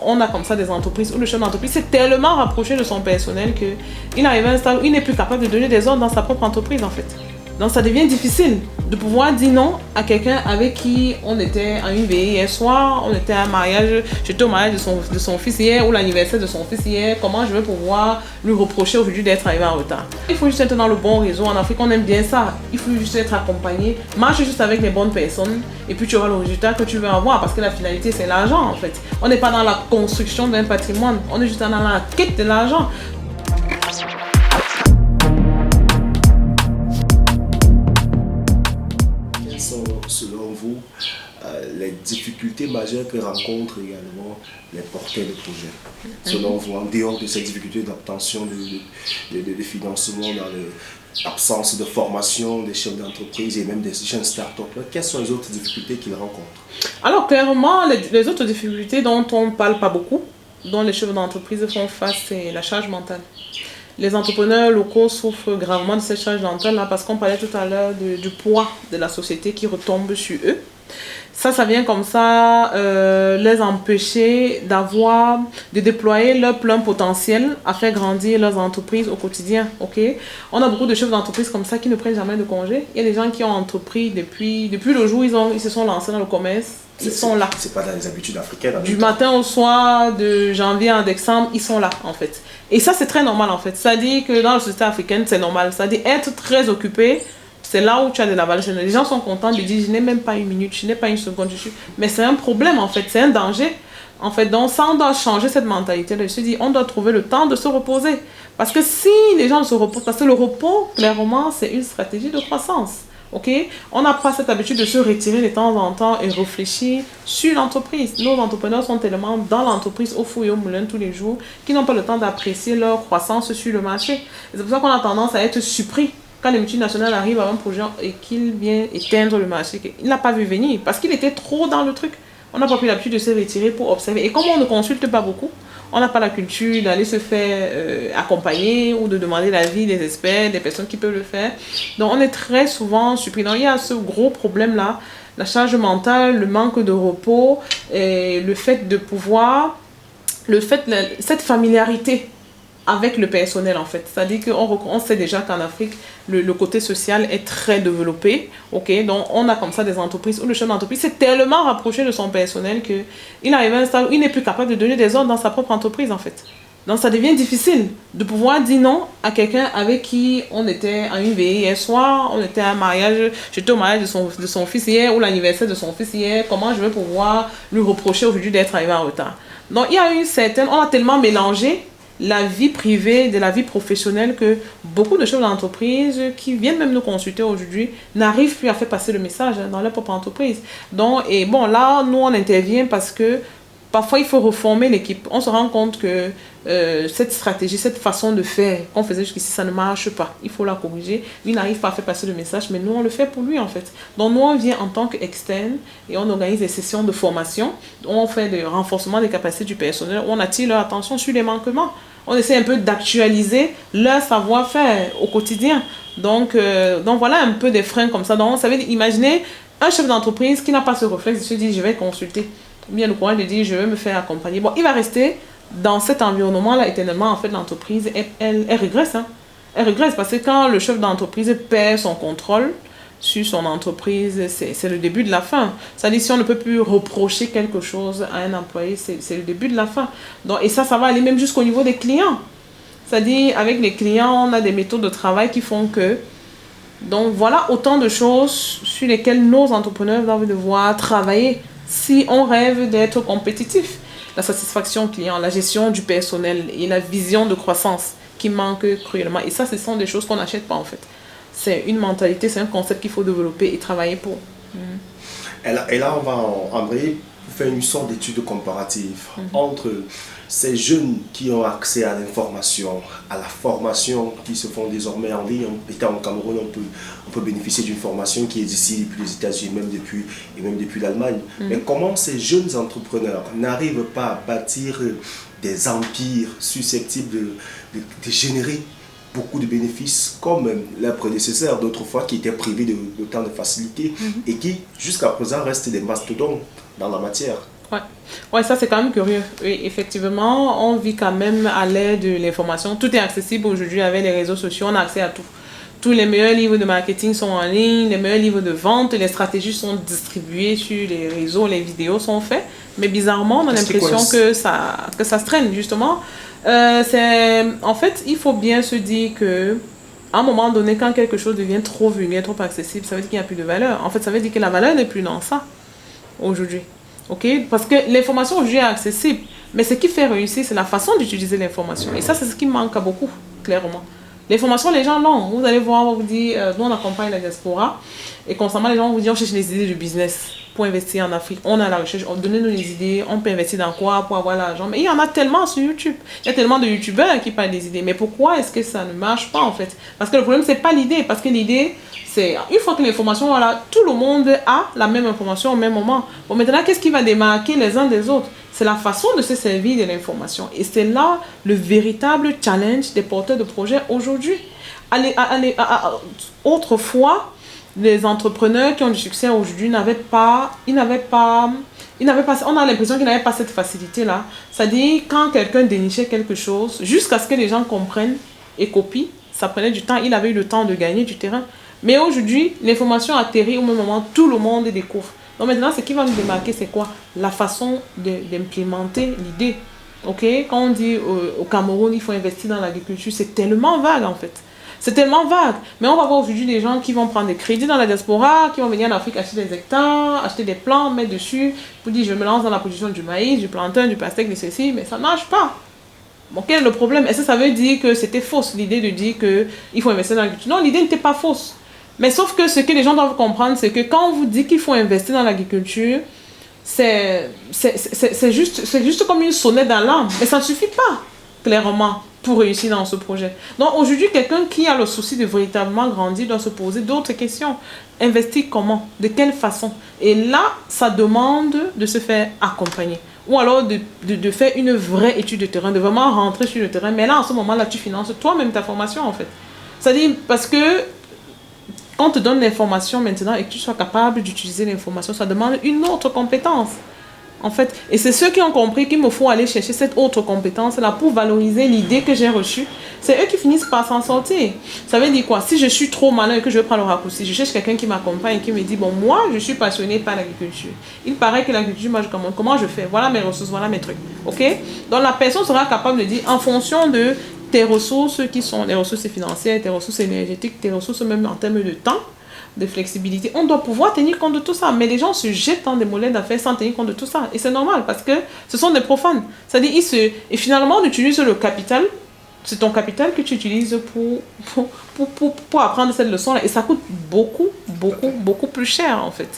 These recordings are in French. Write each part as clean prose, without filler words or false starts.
On a comme ça des entreprises où le chef d'entreprise s'est tellement rapproché de son personnel qu'il arrive à un stade où il n'est plus capable de donner des ordres dans sa propre entreprise en fait. Donc ça devient difficile de pouvoir dire non à quelqu'un avec qui on était à une veillée hier soir, on était à un mariage, j'étais au mariage de son fils hier ou l'anniversaire de son fils hier, comment je vais pouvoir lui reprocher aujourd'hui d'être arrivé en retard. Il faut juste être dans le bon réseau, en Afrique on aime bien ça, il faut juste être accompagné, marche juste avec les bonnes personnes et puis tu auras le résultat que tu veux avoir parce que la finalité c'est l'argent en fait. On n'est pas dans la construction d'un patrimoine, on est juste dans la quête de l'argent. Selon vous, les difficultés majeures que rencontrent également les porteurs de projets, selon vous, en dehors de ces difficultés d'obtention de financement, dans l'absence de formation des chefs d'entreprise et même des jeunes start-up, quelles sont les autres difficultés qu'ils rencontrent? Alors clairement, les autres difficultés dont on ne parle pas beaucoup, dont les chefs d'entreprise font face, c'est la charge mentale. Les entrepreneurs locaux souffrent gravement de cette charge mentale parce qu'on parlait tout à l'heure du poids de la société qui retombe sur eux. Ça vient comme ça les empêcher de déployer leur plein potentiel à faire grandir leurs entreprises au quotidien. Okay? On a beaucoup de chefs d'entreprise comme ça qui ne prennent jamais de congé. Il y a des gens qui ont entrepris depuis le jour où ils se sont lancés dans le commerce. Ils sont là. C'est pas dans les habitudes africaines. Du matin au soir, de janvier à décembre, ils sont là en fait. Et ça c'est très normal en fait. C'est-à-dire que dans la société africaine c'est normal. C'est-à-dire être très occupé, c'est là où tu as de la valeur. Les gens sont contents de dire je n'ai même pas une minute, je n'ai pas une seconde. Mais c'est un problème en fait, c'est un danger. En fait, donc ça on doit changer cette mentalité. Je me dis on doit trouver le temps de se reposer. Parce que si les gens se reposent, parce que le repos clairement c'est une stratégie de croissance. Okay? On n'a pas cette habitude de se retirer de temps en temps et réfléchir sur l'entreprise. Nos entrepreneurs sont tellement dans l'entreprise au four et au moulin tous les jours qu'ils n'ont pas le temps d'apprécier leur croissance sur le marché. C'est pour ça qu'on a tendance à être surpris quand les multinationales arrivent à un projet et qu'il vient éteindre le marché. Il n'a pas vu venir parce qu'il était trop dans le truc. On n'a pas pris l'habitude de se retirer pour observer. Et comme on ne consulte pas beaucoup, on n'a pas la culture d'aller se faire accompagner ou de demander l'avis des experts, des personnes qui peuvent le faire. Donc on est très souvent surpris. Donc il y a ce gros problème-là, la charge mentale, le manque de repos, et le fait de pouvoir, cette familiarité avec le personnel en fait. C'est-à-dire qu'on sait déjà qu'en Afrique, le côté social est très développé. Okay? Donc on a comme ça des entreprises où le chef d'entreprise s'est tellement rapproché de son personnel qu'il arrive à un stade où il n'est plus capable de donner des ordres dans sa propre entreprise en fait. Donc ça devient difficile de pouvoir dire non à quelqu'un avec qui on était à une veillée hier soir, on était à un mariage, j'étais au mariage de son fils hier ou l'anniversaire de son fils hier, comment je vais pouvoir lui reprocher aujourd'hui d'être arrivé en retard. Donc il y a on a tellement mélangé la vie privée de la vie professionnelle que beaucoup de chefs d'entreprise qui viennent même nous consulter aujourd'hui n'arrivent plus à faire passer le message dans leur propre entreprise. Donc, et bon, là, nous, on intervient parce que parfois, il faut reformer l'équipe. On se rend compte que cette stratégie, cette façon de faire qu'on faisait jusqu'ici, ça ne marche pas. Il faut la corriger. Lui n'arrive pas à faire passer le message, mais nous, on le fait pour lui, en fait. Donc, nous, on vient en tant qu'externe et on organise des sessions de formation. On fait des renforcements des capacités du personnel. On attire leur attention sur les manquements. On essaie un peu d'actualiser leur savoir-faire au quotidien. Donc voilà un peu des freins comme ça. Donc, ça veut dire, imaginez un chef d'entreprise qui n'a pas ce réflexe de se dire, je vais consulter. Bien le courage de dire, je vais me faire accompagner. Bon, il va rester dans cet environnement-là éternellement. En fait, l'entreprise, elle régresse. Hein. Elle régresse parce que quand le chef d'entreprise perd son contrôle sur son entreprise, c'est le début de la fin. C'est-à-dire, si on ne peut plus reprocher quelque chose à un employé, c'est le début de la fin. Donc, et ça va aller même jusqu'au niveau des clients. C'est-à-dire, avec les clients, on a des méthodes de travail qui font que... Donc, voilà autant de choses sur lesquelles nos entrepreneurs doivent devoir travailler si on rêve d'être compétitif. La satisfaction client, la gestion du personnel et la vision de croissance qui manque cruellement. Et ça, ce sont des choses qu'on n'achète pas en fait. C'est une mentalité, c'est un concept qu'il faut développer et travailler pour. Et là, on va embrayer pour faire une sorte d'étude comparative entre ces jeunes qui ont accès à l'information, à la formation qui se font désormais en ligne. Étant au Cameroun, on peut bénéficier d'une formation qui est ici depuis les États-Unis, même depuis l'Allemagne. Mais comment ces jeunes entrepreneurs n'arrivent pas à bâtir des empires susceptibles de générer beaucoup de bénéfices comme leurs prédécesseurs d'autrefois qui étaient privés de tant de facilité et qui jusqu'à présent restent des mastodontes dans la matière? Ouais. Ouais, ça c'est quand même curieux. Oui, effectivement, on vit quand même à l'ère de l'information. Tout est accessible aujourd'hui avec les réseaux sociaux, on a accès à tout. Tous les meilleurs livres de marketing sont en ligne, les meilleurs livres de vente, les stratégies sont distribuées sur les réseaux, les vidéos sont faites. Mais bizarrement, on a l'impression que ça se traîne, justement. En fait, il faut bien se dire que à un moment donné, quand quelque chose devient trop vulgaire, trop accessible, ça veut dire qu'il n'y a plus de valeur. En fait, ça veut dire que la valeur n'est plus dans ça, aujourd'hui. OK? Parce que l'information aujourd'hui est accessible. Mais ce qui fait réussir, c'est la façon d'utiliser l'information. Et ça, c'est ce qui manque à beaucoup, clairement. L'information, les gens l'ont. Vous allez voir, on vous dit, nous on accompagne la diaspora. Et constamment, les gens vous disent, on cherche les idées de business pour investir en Afrique. On a la recherche, donnez-nous les idées, on peut investir dans quoi pour avoir l'argent. Mais il y en a tellement sur YouTube. Il y a tellement de YouTubeurs qui parlent des idées. Mais pourquoi est-ce que ça ne marche pas en fait? Parce que le problème, c'est pas l'idée. Parce que l'idée, c'est une fois que l'information, voilà, tout le monde a la même information au même moment. Bon, maintenant, qu'est-ce qui va démarquer les uns des autres? C'est la façon de se servir de l'information. Et c'est là le véritable challenge des porteurs de projets aujourd'hui. Autrefois, les entrepreneurs qui ont du succès aujourd'hui on a l'impression qu'ils n'avaient pas cette facilité-là. C'est-à-dire, quand quelqu'un dénichait quelque chose, jusqu'à ce que les gens comprennent et copient, ça prenait du temps. Il avait eu le temps de gagner du terrain. Mais aujourd'hui, l'information atterrit au même moment, tout le monde découvre. Donc maintenant, ce qui va nous démarquer, c'est quoi? La façon d'implémenter l'idée. Ok? Quand on dit au Cameroun, il faut investir dans l'agriculture, c'est tellement vague en fait. C'est tellement vague. Mais on va voir aujourd'hui des gens qui vont prendre des crédits dans la diaspora, qui vont venir en Afrique acheter des hectares, acheter des plants, mettre dessus, pour dire je me lance dans la production du maïs, du plantain, du pastèque, de ceci, mais ça ne marche pas. Bon, quel est le problème? Est-ce que ça veut dire que c'était fausse l'idée de dire qu'il faut investir dans l'agriculture? Non, l'idée n'était pas fausse. Mais sauf que ce que les gens doivent comprendre, c'est que quand on vous dit qu'il faut investir dans l'agriculture, c'est juste comme une sonnette d'alarme. Mais ça ne suffit pas, clairement, pour réussir dans ce projet. Donc aujourd'hui, quelqu'un qui a le souci de véritablement grandir doit se poser d'autres questions. Investir comment? De quelle façon? Et là, ça demande de se faire accompagner. Ou alors de faire une vraie étude de terrain, de vraiment rentrer sur le terrain. Mais là, en ce moment-là, tu finances toi-même ta formation, en fait. C'est-à-dire, parce que on te donne l'information maintenant et que tu sois capable d'utiliser l'information, ça demande une autre compétence. En fait, et c'est ceux qui ont compris qu'il me faut aller chercher cette autre compétence-là pour valoriser l'idée que j'ai reçue. C'est eux qui finissent par s'en sortir. Ça veut dire quoi? Si je suis trop malin et que je veux prendre le raccourci, je cherche quelqu'un qui m'accompagne et qui me dit, bon, moi, je suis passionné par l'agriculture. Il paraît que l'agriculture, moi, comment je fais? Voilà mes ressources, voilà mes trucs. OK? Donc, la personne sera capable de dire, en fonction de tes ressources qui sont les ressources financières, tes ressources énergétiques, tes ressources même en termes de temps, de flexibilité, on doit pouvoir tenir compte de tout ça. Mais les gens se jettent dans des mollets d'affaires sans tenir compte de tout ça. Et c'est normal parce que ce sont des profanes. C'est-à-dire, et finalement, on utilise le capital. C'est ton capital que tu utilises pour apprendre cette leçon-là. Et ça coûte beaucoup, beaucoup, beaucoup plus cher en fait.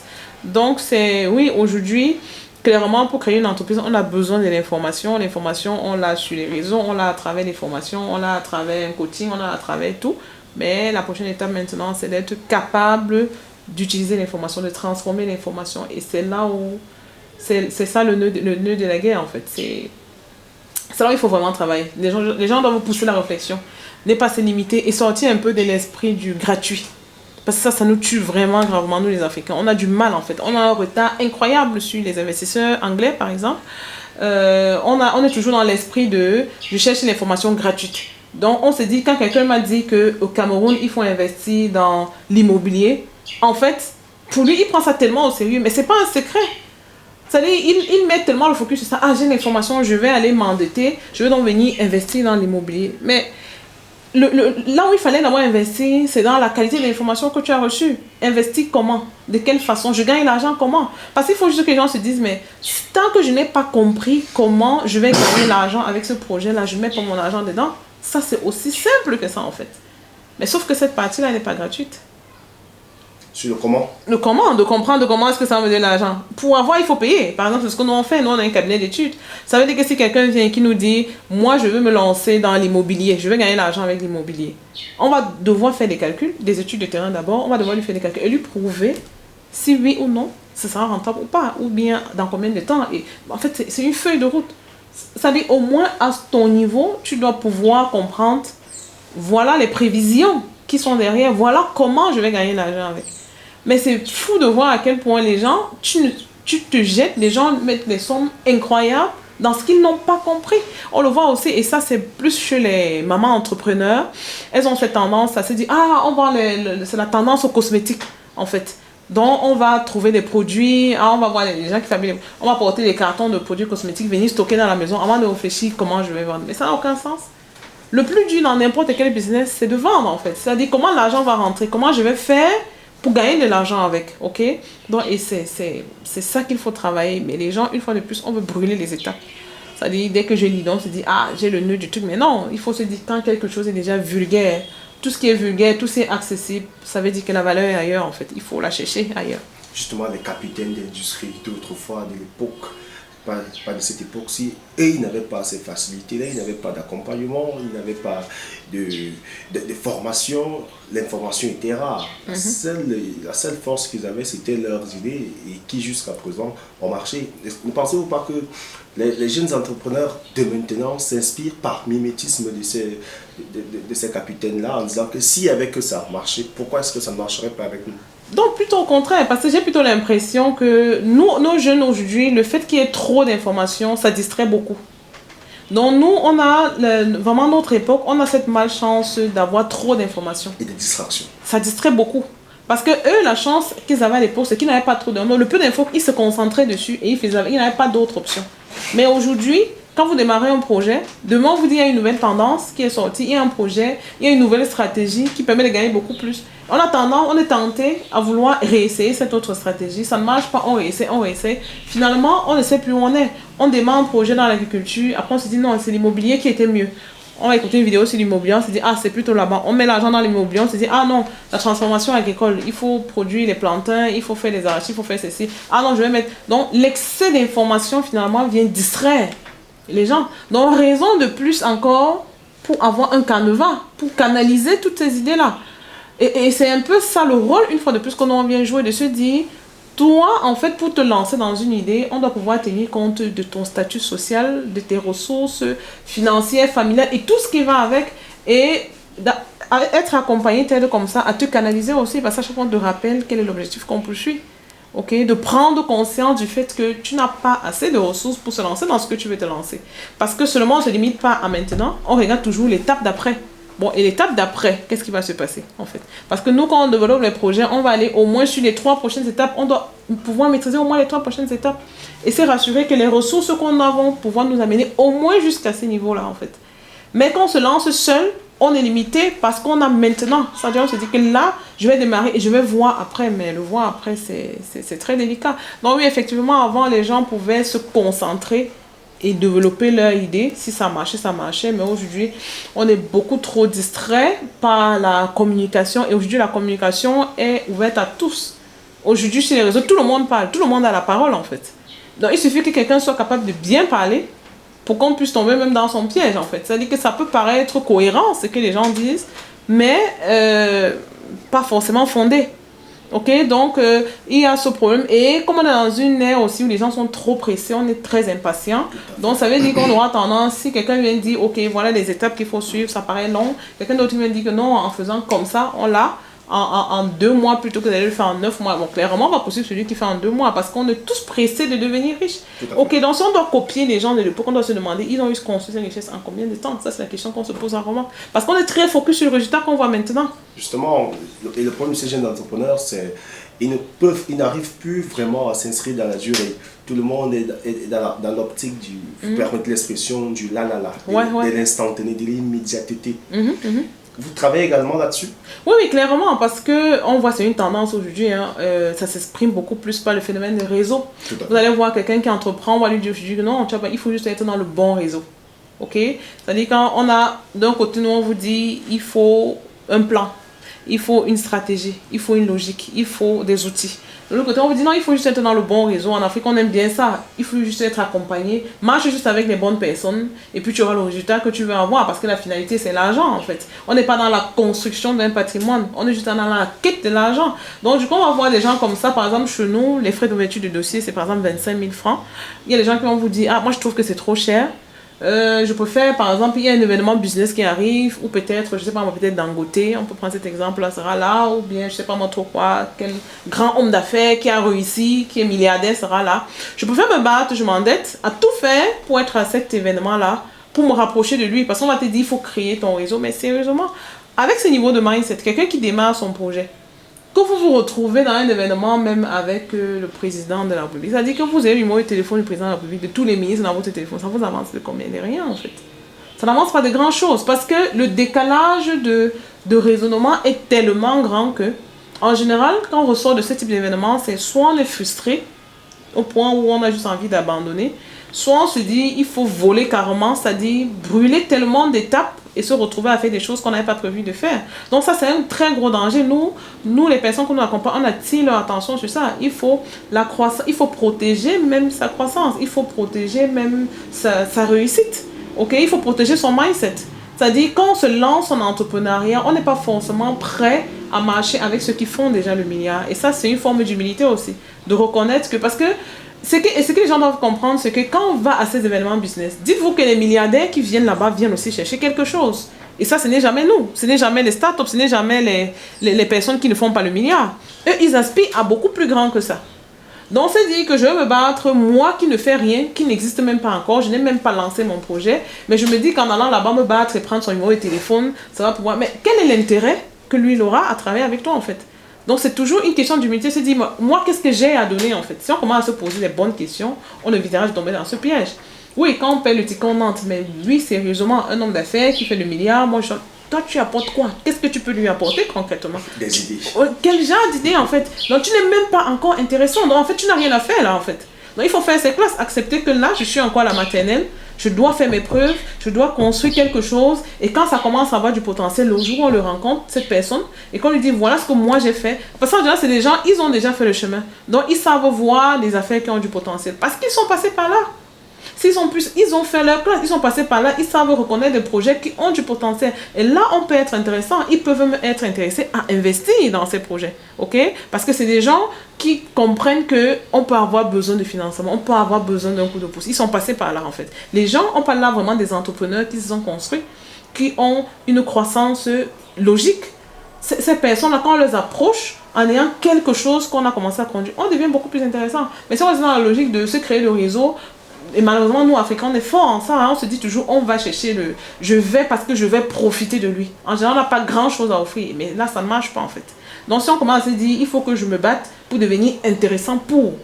Donc, oui, aujourd'hui, clairement, pour créer une entreprise, on a besoin de l'information. L'information, on l'a sur les réseaux, on l'a à travers les formations, on l'a à travers un coaching, on l'a à travers tout. Mais la prochaine étape maintenant, c'est d'être capable d'utiliser l'information, de transformer l'information. Et c'est là où... C'est ça le nœud de la guerre, en fait. C'est là où il faut vraiment travailler. Les gens doivent pousser la réflexion. Ne pas se limiter et sortir un peu de l'esprit du gratuit. Parce que ça nous tue vraiment gravement, nous les Africains. On a du mal, en fait. On a un retard incroyable sur les investisseurs anglais, par exemple. On est toujours dans l'esprit de « je cherche l'information gratuite ». Donc, on se dit, quand quelqu'un m'a dit qu'au Cameroun, il faut investir dans l'immobilier, en fait, pour lui, il prend ça tellement au sérieux, mais ce n'est pas un secret. C'est-à-dire, il met tellement le focus sur ça. Ah, j'ai l'information, je vais aller m'endetter, je vais donc venir investir dans l'immobilier. Mais là où il fallait d'abord investir, c'est dans la qualité de l'information que tu as reçue. Investir comment? De quelle façon? Je gagne l'argent comment? Parce qu'il faut juste que les gens se disent, mais tant que je n'ai pas compris comment je vais gagner l'argent avec ce projet-là, je ne mets pas mon argent dedans. Ça, c'est aussi simple que ça, en fait. Mais sauf que cette partie-là n'est pas gratuite. Sur le comment? Le comment, de comprendre comment est-ce que ça va me donner l'argent. Pour avoir, il faut payer. Par exemple, c'est ce que nous on fait. Nous, on a un cabinet d'études. Ça veut dire que si quelqu'un vient qui nous dit, moi, je veux me lancer dans l'immobilier, je veux gagner l'argent avec l'immobilier, on va devoir faire des calculs, des études de terrain d'abord, on va devoir lui faire des calculs et lui prouver si oui ou non, ce sera rentable ou pas, ou bien dans combien de temps. Et en fait, c'est une feuille de route. Ça veut dire, au moins à ton niveau, tu dois pouvoir comprendre, voilà les prévisions qui sont derrière, voilà comment je vais gagner l'argent avec. Mais c'est fou de voir à quel point les gens, tu tu te jettes, les gens mettent des sommes incroyables dans ce qu'ils n'ont pas compris. On le voit aussi, et ça c'est plus chez les mamans entrepreneurs. Elles ont cette tendance à se dire, ah, on va c'est la tendance aux cosmétiques, en fait. Donc, on va trouver des produits, on va voir les gens qui fabriquent, on va porter des cartons de produits cosmétiques, venir stocker dans la maison avant de réfléchir comment je vais vendre. Mais ça n'a aucun sens. Le plus dur dans n'importe quel business, c'est de vendre, en fait. C'est-à-dire comment l'argent va rentrer, comment je vais faire pour gagner de l'argent avec, ok? Donc, et c'est ça qu'il faut travailler. Mais les gens, une fois de plus, on veut brûler les étapes. C'est-à-dire, dès que je lis, on se dit, ah, j'ai le nœud du truc. Mais non, il faut se dire, quand quelque chose est déjà vulgaire, tout ce qui est vulgaire, tout ce qui est accessible, ça veut dire que la valeur est ailleurs, en fait. Il faut la chercher ailleurs. Justement, les capitaines d'industrie d'autrefois, de l'époque, pas de cette époque-ci, et ils n'avaient pas ces facilités-là, ils n'avaient pas d'accompagnement, ils n'avaient pas de formation, l'information était rare. La seule force qu'ils avaient, c'était leurs idées et qui jusqu'à présent ont marché. Ne pensez-vous pas que les jeunes entrepreneurs de maintenant s'inspirent par mimétisme de ces capitaines-là en disant que s'il y avait que ça marché, pourquoi est-ce que ça ne marcherait pas avec nous? Donc, plutôt au contraire, parce que j'ai plutôt l'impression que nous, nos jeunes aujourd'hui, le fait qu'il y ait trop d'informations, ça distrait beaucoup. Donc, nous, on a vraiment notre époque, on a cette malchance d'avoir trop d'informations. Et de distractions. Ça distrait beaucoup. Parce que eux, la chance qu'ils avaient à l'époque, c'est qu'ils n'avaient pas trop d'infos. Le peu d'infos, ils se concentraient dessus et ils n'avaient pas d'autres options. Mais aujourd'hui, quand vous démarrez un projet, demain, on vous dit qu'il y a une nouvelle tendance qui est sortie, il y a un projet, il y a une nouvelle stratégie qui permet de gagner beaucoup plus. On est tenté à vouloir réessayer cette autre stratégie. Ça ne marche pas, on réessaye. Finalement, on ne sait plus où on est. On démarre un projet dans l'agriculture, après on se dit non, c'est l'immobilier qui était mieux. On va écouter une vidéo sur l'immobilier, on se dit ah, c'est plutôt là-bas. On met l'argent dans l'immobilier, on se dit ah non, la transformation agricole, il faut produire les plantains, il faut faire les arachides, il faut faire ceci. Ah non, je vais mettre. Donc l'excès d'information finalement vient distraire les gens. Donc raison de plus encore pour avoir un canevas, pour canaliser toutes ces idées-là. Et c'est un peu ça le rôle, une fois de plus, qu'on vient jouer, de se dire, toi, en fait, pour te lancer dans une idée, on doit pouvoir tenir compte de ton statut social, de tes ressources financières, familiales et tout ce qui va avec. Et être accompagné tel comme ça, à te canaliser aussi, parce qu'à chaque fois, on te rappelle quel est l'objectif qu'on poursuit. Okay? De prendre conscience du fait que tu n'as pas assez de ressources pour se lancer dans ce que tu veux te lancer. Parce que seulement, on ne se limite pas à maintenant, on regarde toujours l'étape d'après. Bon, et l'étape d'après, qu'est-ce qui va se passer, en fait? Parce que nous, quand on développe les projets, on va aller au moins sur les 3 prochaines étapes. On doit pouvoir maîtriser au moins les 3 prochaines étapes. Et c'est rassurer que les ressources qu'on a vont pouvoir nous amener au moins jusqu'à ces niveaux-là, en fait. Mais quand on se lance seul, on est limité parce qu'on a maintenant. C'est-à-dire, on se dit que là, je vais démarrer et je vais voir après. Mais le voir après, c'est très délicat. Donc oui, effectivement, avant, les gens pouvaient se concentrer et développer leur idée. Si ça marchait, ça marchait. Mais aujourd'hui, on est beaucoup trop distrait par la communication. Et aujourd'hui, la communication est ouverte à tous. Aujourd'hui, sur les réseaux, tout le monde parle. Tout le monde a la parole, en fait. Donc, il suffit que quelqu'un soit capable de bien parler pour qu'on puisse tomber même dans son piège, en fait. C'est-à-dire que ça peut paraître cohérent, ce que les gens disent, mais pas forcément fondé. Ok, donc il y a ce problème. Et comme on est dans une ère aussi où les gens sont trop pressés, on est très impatient. Donc ça veut dire qu'on aura tendance, si quelqu'un vient dire, ok, voilà les étapes qu'il faut suivre, ça paraît long. Quelqu'un d'autre vient dire que non, en faisant comme ça, on l'a en 2 mois plutôt que d'aller le faire en 9 mois. Bon, clairement, on va poursuivre celui qui fait en 2 mois parce qu'on est tous pressés de devenir riches. Ok, donc si on doit copier les gens de l'époque, on doit se demander, ils ont eu construit cette richesse en combien de temps? Ça, c'est la question qu'on se pose en roman. Parce qu'on est très focus sur le résultat qu'on voit maintenant. Justement, et le problème de ces jeunes entrepreneurs, c'est ils n'arrivent plus vraiment à s'inscrire dans la durée. Tout le monde est dans l'optique du, permettre l'expression, du la, de l'instantané, de l'immédiateté. Vous travaillez également là-dessus? Oui, clairement, parce qu'on voit c'est une tendance aujourd'hui, hein, ça s'exprime beaucoup plus par le phénomène de réseau. Vous allez voir quelqu'un qui entreprend, on va lui dire que non, tu vois, il faut juste être dans le bon réseau. Ok? C'est-à-dire quand on a, d'un côté, nous on vous dit, il faut un plan, il faut une stratégie, il faut une logique, il faut des outils. De l'autre côté, on vous dit non, il faut juste être dans le bon réseau. En Afrique, on aime bien ça. Il faut juste être accompagné. Marche juste avec les bonnes personnes et puis tu auras le résultat que tu veux avoir parce que la finalité, c'est l'argent en fait. On n'est pas dans la construction d'un patrimoine. On est juste dans la quête de l'argent. Donc, du coup, on va voir des gens comme ça. Par exemple, chez nous, les frais d'ouverture de dossier, c'est par exemple 25 000 francs. Il y a des gens qui vont vous dire, ah, moi, je trouve que c'est trop cher. Je préfère, par exemple, il y a un événement business qui arrive, ou peut-être, je sais pas, peut-être Dangote, on peut prendre cet exemple-là, sera là, ou bien, je sais pas moi trop quoi, quel grand homme d'affaires qui a réussi, qui est milliardaire sera là. Je préfère me battre, je m'endette, à tout faire pour être à cet événement-là, pour me rapprocher de lui, parce qu'on va te dire, il faut créer ton réseau, mais sérieusement, avec ce niveau de mindset, quelqu'un qui démarre son projet, quand vous vous retrouvez dans un événement, même avec le président de la République, ça dit que vous avez le numéro de téléphone du président de la République, de tous les ministres dans votre téléphone, ça vous avance de combien? De rien en fait. Ça n'avance pas de grand chose parce que le décalage de raisonnement est tellement grand que, en général, quand on ressort de ce type d'événement, c'est soit on est frustré au point où on a juste envie d'abandonner, soit on se dit il faut voler carrément, c'est-à-dire brûler tellement d'étapes et se retrouver à faire des choses qu'on n'avait pas prévu de faire. Donc ça, c'est un très gros danger. Nous les personnes que nous accompagnons, on attire leur attention sur ça. Il faut la croissance, il faut protéger même sa croissance, il faut protéger même sa réussite. Ok, il faut protéger son mindset. C'est-à-dire, quand on se lance en entrepreneuriat, on n'est pas forcément prêt à marcher avec ceux qui font déjà le milliard. Et ça, c'est une forme d'humilité aussi. De reconnaître que, parce que ce que les gens doivent comprendre, c'est que quand on va à ces événements business, dites-vous que les milliardaires qui viennent là-bas viennent aussi chercher quelque chose. Et ça, ce n'est jamais nous. Ce n'est jamais les startups, ce n'est jamais les personnes qui ne font pas le milliard. Eux, ils aspirent à beaucoup plus grand que ça. Donc, c'est dit que je vais me battre, moi qui ne fais rien, qui n'existe même pas encore, je n'ai même pas lancé mon projet, mais je me dis qu'en allant là-bas me battre et prendre son numéro de téléphone, ça va pouvoir... Mais quel est l'intérêt que lui, il aura à travailler avec toi, en fait? Donc, c'est toujours une question d'humilité. Se dire, moi, qu'est-ce que j'ai à donner, en fait? Si on commence à se poser les bonnes questions, on évitera de tomber dans ce piège. Oui, quand on paye le ticket, on entre, mais lui, sérieusement, un homme d'affaires qui fait le milliard, moi, toi, tu apportes quoi? Qu'est-ce que tu peux lui apporter concrètement? Des idées. Quel genre d'idées, en fait? Donc, tu n'es même pas encore intéressant. Donc, en fait, tu n'as rien à faire, là, en fait. Donc, il faut faire ses classes. Accepter que là, je suis encore à la maternelle. Je dois faire mes preuves. Je dois construire quelque chose. Et quand ça commence à avoir du potentiel, le jour où on le rencontre, cette personne, et qu'on lui dit, voilà ce que moi j'ai fait. Parce que, en général, c'est des gens, ils ont déjà fait le chemin. Donc, ils savent voir des affaires qui ont du potentiel. Parce qu'ils sont passés par là. Ils ont fait leur classe, ils sont passés par là, ils savent reconnaître des projets qui ont du potentiel. Et là, on peut être intéressant. Ils peuvent même être intéressés à investir dans ces projets. Ok? Parce que c'est des gens qui comprennent qu'on peut avoir besoin de financement, on peut avoir besoin d'un coup de pouce. Ils sont passés par là, en fait. Les gens, on parle là vraiment des entrepreneurs qui se sont construits, qui ont une croissance logique. Ces personnes-là, quand on les approche, en ayant quelque chose qu'on a commencé à conduire, on devient beaucoup plus intéressant. Mais si on est dans la logique de se créer le réseau, et malheureusement, nous, Africains, on est forts en ça. Hein. On se dit toujours, on va chercher le... Je vais parce que je vais profiter de lui. En général, on n'a pas grand-chose à offrir. Mais là, ça ne marche pas, en fait. Donc, si on commence à se dire, il faut que je me batte pour devenir intéressant pour...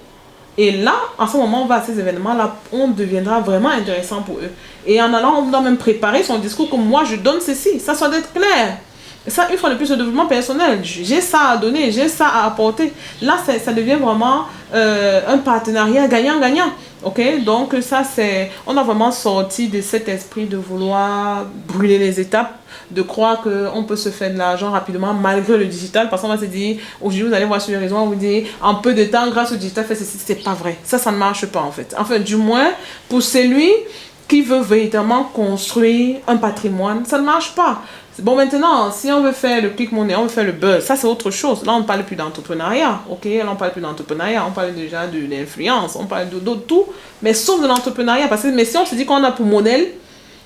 Et là, à ce moment, on va à ces événements-là, on deviendra vraiment intéressant pour eux. Et en allant, on doit même préparer son discours comme moi, je donne ceci. Ça doit être clair. Et ça, une fois de plus, le développement personnel, j'ai ça à donner, j'ai ça à apporter. Là, ça devient vraiment un partenariat gagnant-gagnant. Ok, donc ça c'est, on a vraiment sorti de cet esprit de vouloir brûler les étapes, de croire qu'on peut se faire de l'argent rapidement malgré le digital, parce qu'on va se dire, aujourd'hui vous allez voir sur les réseaux, on vous dit, en peu de temps, grâce au digital, c'est pas vrai. Ça ne marche pas en fait. Enfin, du moins, pour celui qui veut véritablement construire un patrimoine, ça ne marche pas. Bon, maintenant, si on veut faire le click money, on veut faire le buzz, ça c'est autre chose. Là, on ne parle plus d'entrepreneuriat, ok? Là, on ne parle plus d'entrepreneuriat, on parle déjà de l'influence, on parle de tout, mais sauf de l'entrepreneuriat. Mais si on se dit qu'on a pour modèle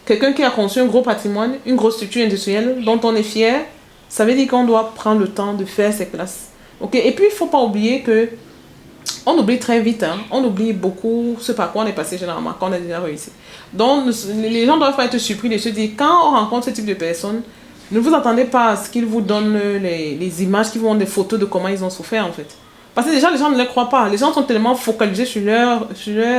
quelqu'un qui a conçu un gros patrimoine, une grosse structure industrielle dont on est fier, ça veut dire qu'on doit prendre le temps de faire ses classes. Ok? Et puis, il ne faut pas oublier que on oublie très vite, hein. On oublie beaucoup ce par quoi on est passé généralement, quand on a déjà réussi. Donc, les gens doivent pas être surpris de se dire, quand on rencontre ce type de personnes, ne vous attendez pas à ce qu'ils vous donnent les images, qu'ils vous donnent des photos de comment ils ont souffert en fait. Parce que déjà, les gens ne les croient pas. Les gens sont tellement focalisés sur leur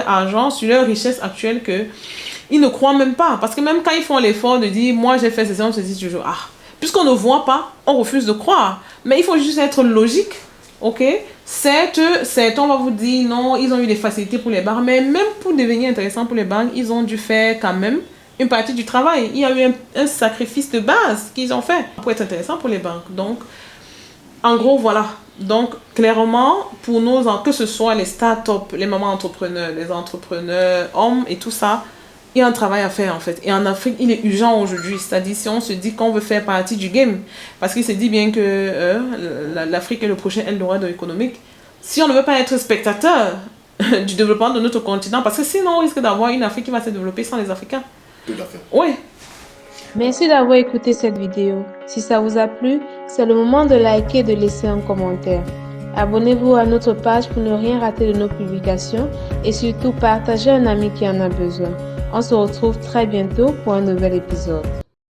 argent, sur leur richesse actuelle qu'ils ne croient même pas. Parce que même quand ils font l'effort de dire, moi j'ai fait ceci, on se dit toujours, ah, puisqu'on ne voit pas, on refuse de croire. Mais il faut juste être logique. Ok, certes, on va vous dire non, ils ont eu des facilités pour les banques, mais même pour devenir intéressant pour les banques, ils ont dû faire quand même une partie du travail. Il y a eu un sacrifice de base qu'ils ont fait pour être intéressant pour les banques. Donc, en gros, voilà. Donc, clairement, pour nous, que ce soit les startups, les mamans entrepreneurs, les entrepreneurs, hommes et tout ça, il y a un travail à faire en fait. Et en Afrique, il est urgent aujourd'hui. C'est-à-dire si on se dit qu'on veut faire partie du game, parce qu'il se dit bien que l'Afrique est le prochain Eldorado économique. Si on ne veut pas être spectateur du développement de notre continent, parce que sinon on risque d'avoir une Afrique qui va se développer sans les Africains. Tout à fait. Oui. Merci d'avoir écouté cette vidéo. Si ça vous a plu, c'est le moment de liker et de laisser un commentaire. Abonnez-vous à notre page pour ne rien rater de nos publications et surtout partagez à un ami qui en a besoin. On se retrouve très bientôt pour un nouvel épisode.